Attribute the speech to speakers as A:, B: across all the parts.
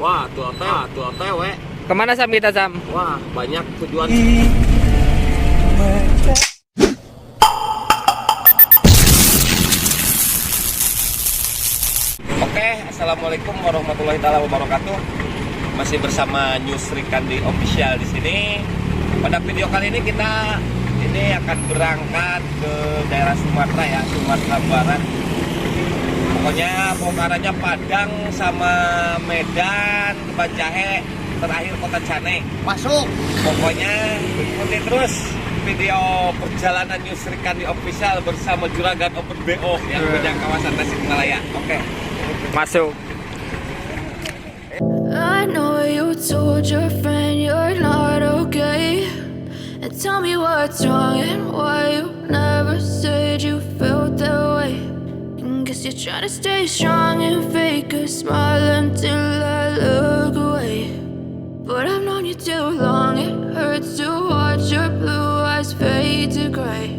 A: Wah, tuh OTW.
B: Kemana Sam kita Sam?
A: Wah, banyak tujuan. Oke, assalamualaikum warahmatullahi wabarakatuh. Masih bersama Srikandi official di sini. Pada video kali ini kita akan berangkat ke daerah Sumatera ya, Sumatera Barat. Pokoknya mau ke arahnya Padang sama Medan, Banjahe, terakhir Kota Cane. Masuk. Pokoknya ikuti terus video perjalanan Srikandi official bersama Juragan Open BO yang punya kawasan Tasikmalaya. Oke.
B: Masuk.
C: I know you told your friend you're not okay, and tell me what's wrong and why you never said you felt that way. And guess you're trying to stay strong and fake a smile until I look away. But I've known you too long, it hurts to watch your blue eyes fade to gray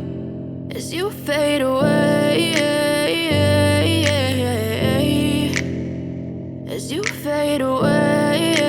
C: as you fade away. As you fade away.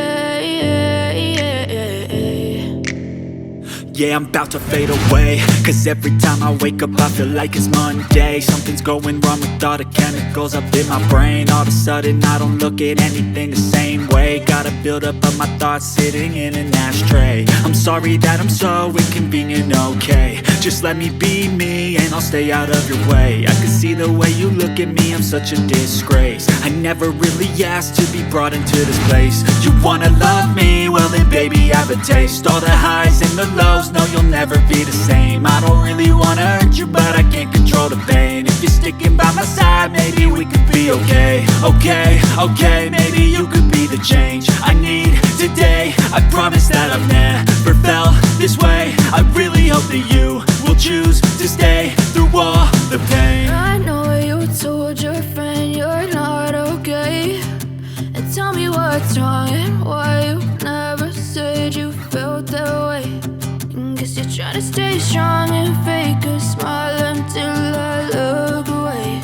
D: Yeah, I'm about to fade away, cause every time I wake up I feel like it's Monday. Something's going wrong with all the chemicals up in my brain. All of a sudden I don't look at anything the same way. Gotta build up of my thoughts sitting in an ashtray. I'm sorry that I'm so inconvenient, okay. Just let me be me and I'll stay out of your way. I can see the way you look at me, I'm such a disgrace. I never really asked to be brought into this place. You wanna love me? Well then baby I have a taste. All the highs and the lows, no you'll never be the same. I don't really wanna hurt you but I can't control the pain. If you're sticking by my side maybe we could be okay. Okay, maybe you could be the change I need today. I promise that I've never felt this way. I really hope that you will choose to stay through all the pain.
C: I know you told your friend you're not okay, and tell me what's wrong and why you never said you felt that way. And guess you're trying to stay strong and fake a smile until I look away.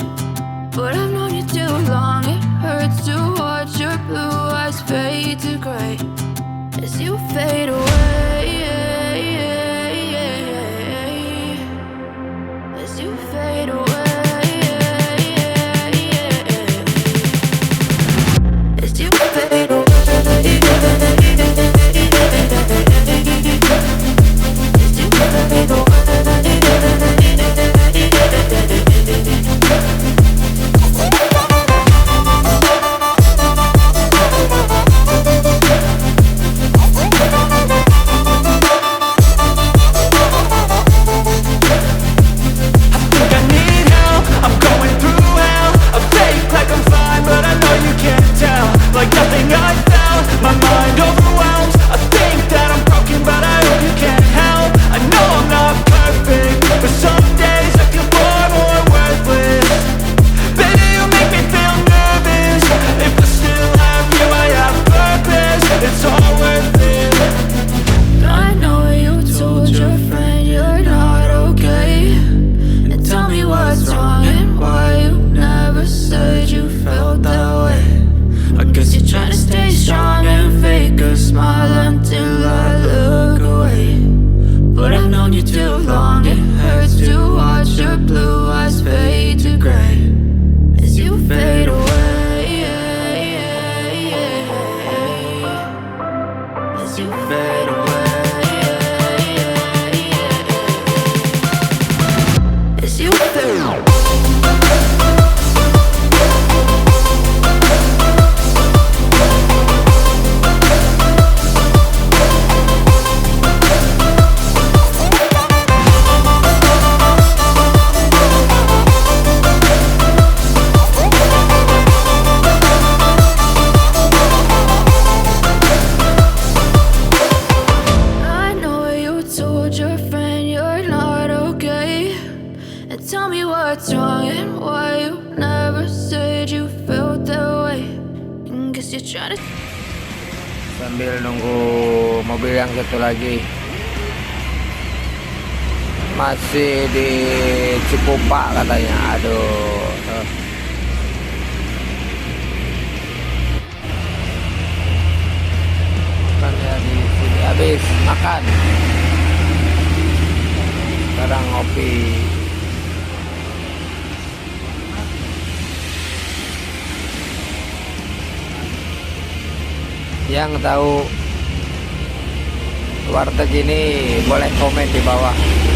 C: But I've known you too long, it hurts to watch your blue eyes fade to gray as you fade away. As you fade away. As you fade away.
B: Sambil nunggu mobil yang satu lagi masih di Cikupa katanya. Aduh. makan. Sekarang ngopi. Yang tahu warteg ini boleh komen di bawah.